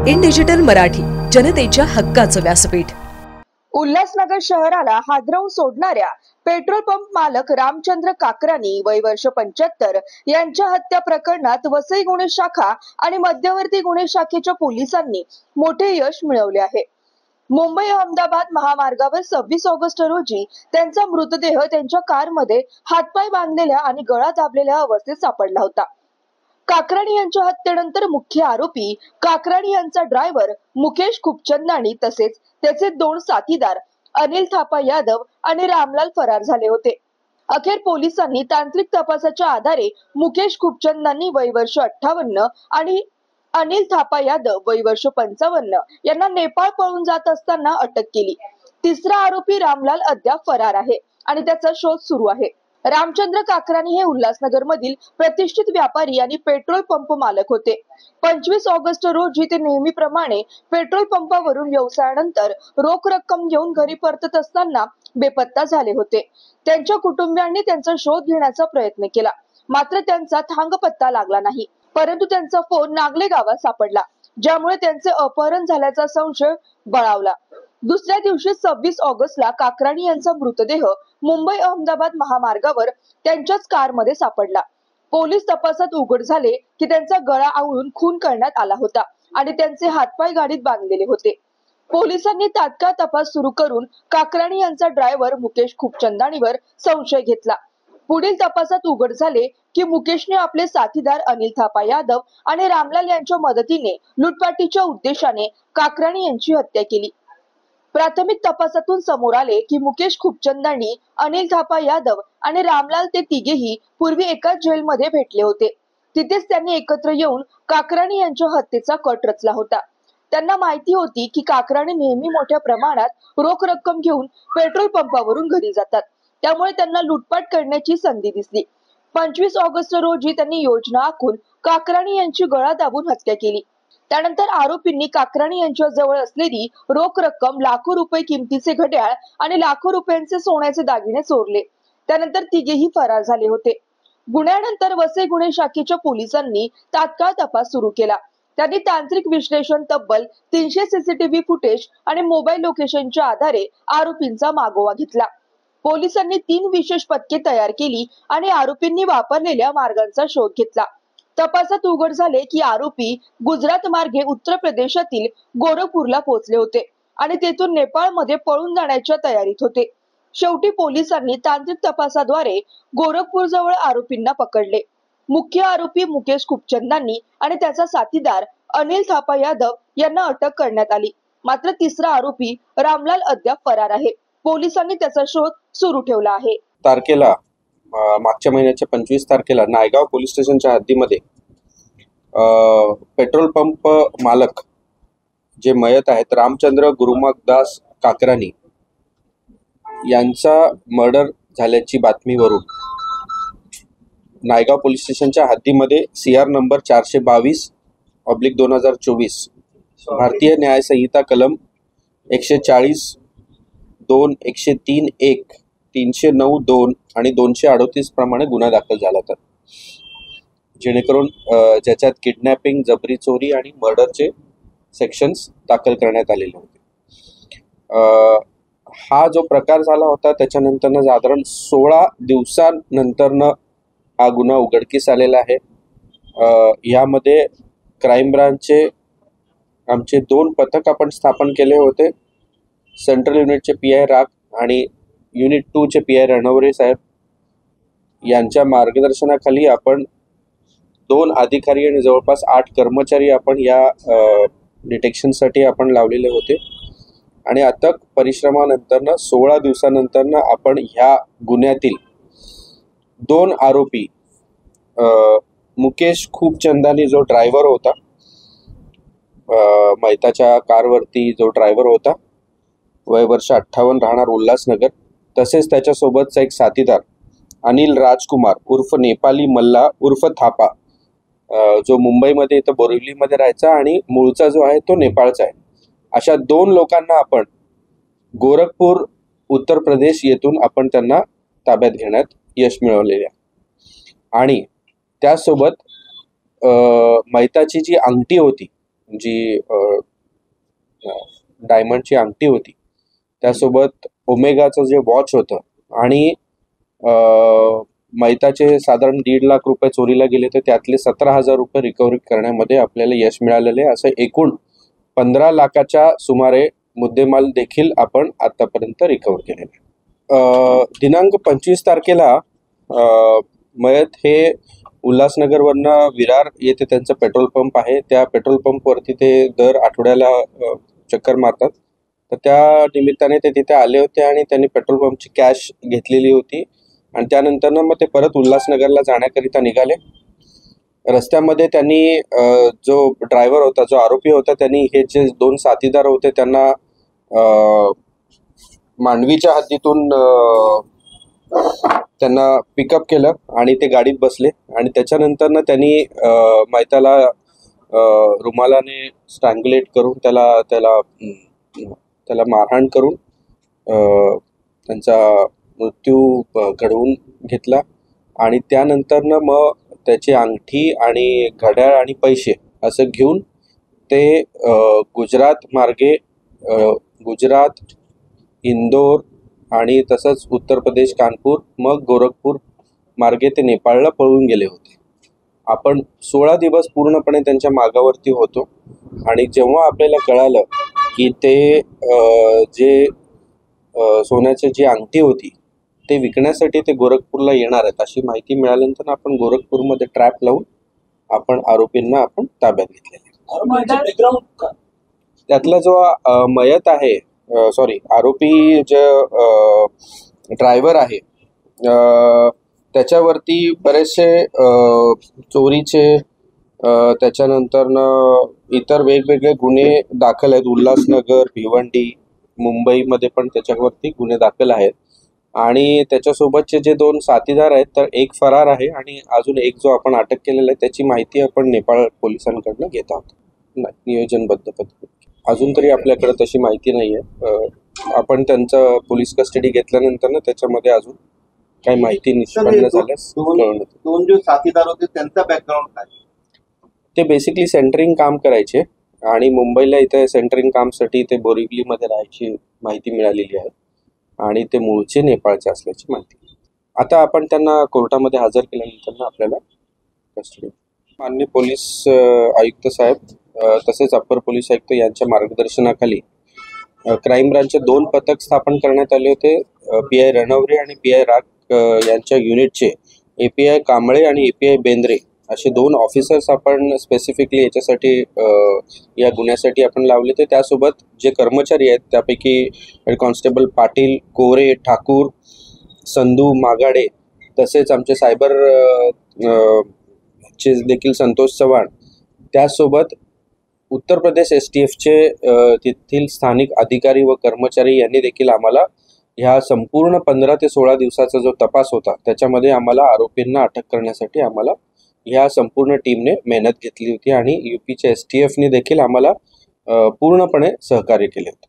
In digital Marathi, जनतेच्या हक्काचं व्यासपीठ। उल्हासनगर शहराला हादरवून सोडणाऱ्या पेट्रोल पंप मालक रामचंद्र काकरानी वय वर्ष 75 यांच्या हत्या प्रकरणात वसई गुन्हे शाखा आणि मध्यवर्ती गुन्हे शाखेच्या पोलिसांनी मोठे यश मिळवले आहे। मुंबई अहमदाबाद महामार्गावर 26 ऑगस्ट रोजी त्यांचा मृतदेह त्यांच्या कारमध्ये हातपाय बांधलेल्या आणि गळा दाबलेल्या अवस्थेत सापडला होता। काकरानी यांच्या हत्येनंतर मुख्य आरोपी काकरानी यांचा ड्रायव्हर मुकेश खुपचंदानी तसेच त्याचे 2 साथीदार अनिल थापा यादव आणि रामलाल फरार झाले होते। अखेर पोलिसांनी तांत्रिक तपासाच्या आधारे मुकेश खुपचंदानी वय वर्ष 58 आणि अनिल थापा यादव वय वर्ष 55 यांना नेपाळ पळून जात असताना अटक केली। तिसरा आरोपी रामलाल अद्याप फरार आहे आणि त्याचा शोध सुरू आहे। रामचंद्र काकरानी हे उल्हासनगर मधील प्रतिष्ठित व्यापारी आणि पेट्रोल पंप मालक होते। 25 ऑगस्ट रोजी ते नेहमीप्रमाणे पेट्रोल पंपावरून व्यवसायानंतर रोख रक्कम घेऊन घरी परतत असताना बेपत्ता झाले होते। त्यांच्या कुटुंबियांनी त्यांचा शोध घेण्याचा प्रयत्न केला, मात्र त्यांचा थांगपत्ता लागला नाही। परंतु त्यांचा फोन नागले गावात सापडला, ज्यामुळे त्यांचे अपहरण झाल्याचा संशय बळावला। दुसऱ्या दिवशी 26 ऑगस्टला काकरानी यांचा मृतदेह मुंबई अहमदाबाद महामार्गावर त्यांच्याच कारमध्ये सापडला। पोलीस तपासात उघड झाले की त्यांचा गळा आवळून खून करण्यात आला होता आणि त्यांचे हातपाय गाडीत बांधलेले होते। पोलिसांनी तात्काळ तपास सुरू करून काकरानी यांचा ड्रायव्हर मुकेश खुपचंदानीवर संशय घेतला। पुढील तपासात उघड झाले की मुकेशने आपले साथीदार अनिल थापा यादव आणि रामलाल यांच्या मदतीने लुटपाटीच्या उद्देशाने काकरानी यांची हत्या केली। प्राथमिक तपासातून समोर आले की मुकेश खुपचंदानी, अनिल थापा यादव आणि रामलाल ते तिघेही पूर्वी एकाच जेलमध्ये भेटले होते। तिथेच त्यांनी एकत्र येऊन काकरानी यांच्या हत्येचा कट रचला होता। त्यांना माहिती होती की काकरानी नेहमी मोठ्या प्रमाणात रोख रक्कम घेऊन पेट्रोल पंपावरून घरी जातात, त्यामुळे त्यांना लुटपाट करण्याची संधी दिसली। 25 ऑगस्ट रोजी त्यांनी योजना आखून काकरानी यांची गळा दाबून हत्या केली। त्यानंतर आरोपींनी काकरानी यांच्या जवळ असलेली रोख रक्कम, लाखो रुपये किमतीचे घड्याळ आणि लाखो रुपयांचे सोन्याचे दागिने चोरले। त्यानंतर तिघेही फरार झाले होते। गुन्ह्यानंतर वसई गुन्हे शाखेच्या पोलिसांनी तात्काळ तपास सुरू केला। त्यांनी तांत्रिक विश्लेषण, तब्बल 300 सीसीटीव्ही फुटेज आणि मोबाईल लोकेशनच्या आधारे आरोपींचा मागोवा घेतला। पोलिसांनी 3 विशेष पथके तयार केली आणि आरोपींनी वापरलेल्या मार्गांचा शोध घेतला। तपासात उघड झाले की आरोपी गुजरात मार्गे उत्तर प्रदेशातील गोरखपूरला पोहोचले होते आणि तेथून नेपाळमध्ये पळून जाण्याच्या तयारीत होते। शेवटी पोलिसांनी तांत्रिक तपासाद्वारे गोरखपूर जवळ आरोपींना पकडले। मुख्य आरोपी मुकेश खुपचंदानी आणि त्याचा साथीदार अनिल थापा यादव यांना अटक करण्यात आली, मात्र तिसरा आरोपी रामलाल अद्याप फरार आहे। पोलिसांनी त्याचा शोध सुरू ठेवला आहे। तारखेला मागच्या महिन्याच्या 25 तारखेला नायगाव पोलीस स्टेशनच्या हद्दीमध्ये पेट्रोल पंप मालक जे मयत आहेत रामचंद्र गुरुमदास काकरानी यांचा मर्डर झाल्याची बातमीवरून नायगाव पोलीस स्टेशनच्या हद्दीमध्ये CR नंबर 422/2024 भारतीय न्याय संहिता कलम 140(2), 103(1), 309(2) आणि 238 प्रमाणे गुन्हा दाखल झाला होता, जेणेकरून ज्याच्यात किडनॅपिंग, जबरी चोरी आणि मर्डरचे सेक्शन्स दाखल करण्यात आलेले होते। हा जो प्रकार झाला होता त्याच्यानंतर साधारण 16 दिवसानंतरनं हा गुन्हा उघडकीस आलेला आहे। यामध्ये क्राईम ब्रांचचे आमचे 2 पथक आपण स्थापन केले होते। सेंट्रल युनिटचे PI राग आणि युनिट 2 चे PI रणवरे साहेब यांच्या मार्गदर्शनाखाली आपण 2 अधिकारी आणि जवळपास 8 कर्मचारी आपण या डिटेक्शनसाठी आपण लावलेले होते आणि अथक परिश्रमानंतर 16 दिवसानंतर आपण ह्या गुन्ह्यातील 2 आरोपी मुकेश खुपचंदानी जो ड्रायव्हर होता, मैताच्या कारवरती जो ड्रायव्हर होता, वय वर्ष 58, राहणार उल्हासनगर, तसेच त्याच्यासोबतचा एक साथीदार अनिल राजकुमार उर्फ नेपाली मल्ला उर्फ थापा, जो मुंबईमध्ये इथं बोरिवलीमध्ये राहायचा आणि मूळचा जो आहे तो नेपाळचा आहे, अशा 2 लोकांना आपण गोरखपूर उत्तर प्रदेश येथून आपण त्यांना ताब्यात घेण्यात यश मिळवलेले आहे। आणि त्यासोबत मैताची जी अंगठी होती जी डायमंडची अंगठी होती, त्यासोबत ओमेगाचं जे वॉच होतं आणि मैताचे साधारण 1.5 लाख रुपये चोरीला गेले, तर त्यातले 17,000 रुपये रिकव्हरी करण्यामध्ये आपल्याला यश मिळालेले आहे. असं एकूण 15 लाखाच्या सुमारे मुद्देमाल देखील आपण आतापर्यंत रिकव्हर केलेला आहे. दिनांक 25 तारखेला मयत हे उल्हासनगरवरनं विरार येथे त्यांचं पेट्रोल पंप आहे. त्या पेट्रोल पंपवरती ते दर आठवड्याला चक्कर मारतात. तर त्या निमित्ताने ते तिथे आले होते आणि त्यांनी पेट्रोल पंपची कॅश घेतलेली होती आणि त्यानंतरनं मग ते परत उल्हासनगरला जाण्याकरिता निघाले. रस्त्यामध्ये त्यांनी जो ड्रायव्हर होता, जो आरोपी होता, त्यांनी हे जे 2 साथीदार होते त्यांना मांडवीच्या हद्दीतून त्यांना पिकअप केलं आणि ते गाडीत बसले आणि त्याच्यानंतरनं त्यांनी मैताला रुमालाने स्ट्रँग्युलेट करून त्याला मारहाण करून त्यांचा मृत्यू घडवून घेतला आणि त्यानंतरनं मग त्याची अंगठी आणि घड्याळ आणि पैसे असं घेऊन ते गुजरात मार्गे गुजरात, इंदोर आणि तसंच उत्तर प्रदेश कानपूर, मग गोरखपूर मार्गे ते नेपाळला पळून गेले होते. आपण 16 दिवस पूर्णपणे त्यांच्या मागावरती होतो आणि जेव्हा आपल्याला कळालं की ते जे सोन्याची जी अंगठी होती ते विकण्यासाठी ते गोरखपूरला येणार आहेत अशी माहिती मिळाल्यानंतर आपण गोरखपूरमध्ये ट्रॅप लावून आपण आरोपींना आपण ताब्यात घेतलेले. त्यातला जो मयत आहे, आरोपी जो ड्रायव्हर आहे, त्याच्यावरती बरेचसे चोरीचे त्याच्यानंतरनं इतर वेगवेगळे गुन्हे दाखल आहेत. उल्हासनगर, भिवंडी, मुंबईमध्ये पण त्याच्यावरती गुन्हे दाखल आहेत आणि त्याच्यासोबतचे जे 2 साथीदार आहेत, तर एक फरार आहे आणि अजून एक जो आपण अटक केलेला आहे त्याची माहिती आपण नेपाळ पोलिसांकडनं घेत आहोत. नियोजनबद्ध पद्धतीने अजून तरी आपल्याकडे तशी माहिती नाही आहे. आपण त्यांचं पोलीस कस्टडी घेतल्यानंतर ना त्याच्यामध्ये अजून काही माहिती निष्पन्न झाल्यास दोन जो साथीदार होते त्यांचा बॅकग्राऊंड काय? ते बेसिकली सेंटरिंग काम करायचे आणि मुंबईला इथे सेंटरिंग कामसाठी ते बोरिवलीमध्ये राहायची माहिती मिळालेली आहे आणि ते मूळचे नेपाळचे असल्याची माहिती. आता आपण त्यांना कोर्टामध्ये हजर केल्यानंतर आपल्याला कस्टडी. माननीय पोलीस आयुक्त साहेब तसेच अप्पर पोलीस आयुक्त यांच्या मार्गदर्शनाखाली क्राईम ब्रांचचे 2 पथक स्थापन करण्यात आले होते. PI रणवरे आणि PI राग यांच्या युनिटचे API कांबळे आणि API बेंद्रे असे 2 ऑफिसर्स आपण स्पेसिफिकली याच्यासाठी या गुन्ह्यासाठी आपण लावले. ते त्यासोबत जे कर्मचारी आहेत त्यापैकी हेड कॉन्स्टेबल पाटील, कोरे, ठाकूर, संधू, मागाडे, तसेच आमचे सायबर चे देखील संतोष चव्हाण, त्यासोबत उत्तर प्रदेश STFचे तेथील स्थानिक अधिकारी व कर्मचारी यांनी देखील आम्हाला ह्या संपूर्ण 15 ते 16 दिवसाचा जो तपास होता त्याच्यामध्ये आम्हाला आरोपींना अटक करण्यासाठी आम्हाला ह्या संपूर्ण टीमने मेहनत घेतली होती आणि UPच्या STFने देखील आम्हाला पूर्णपणे सहकार्य केले होते.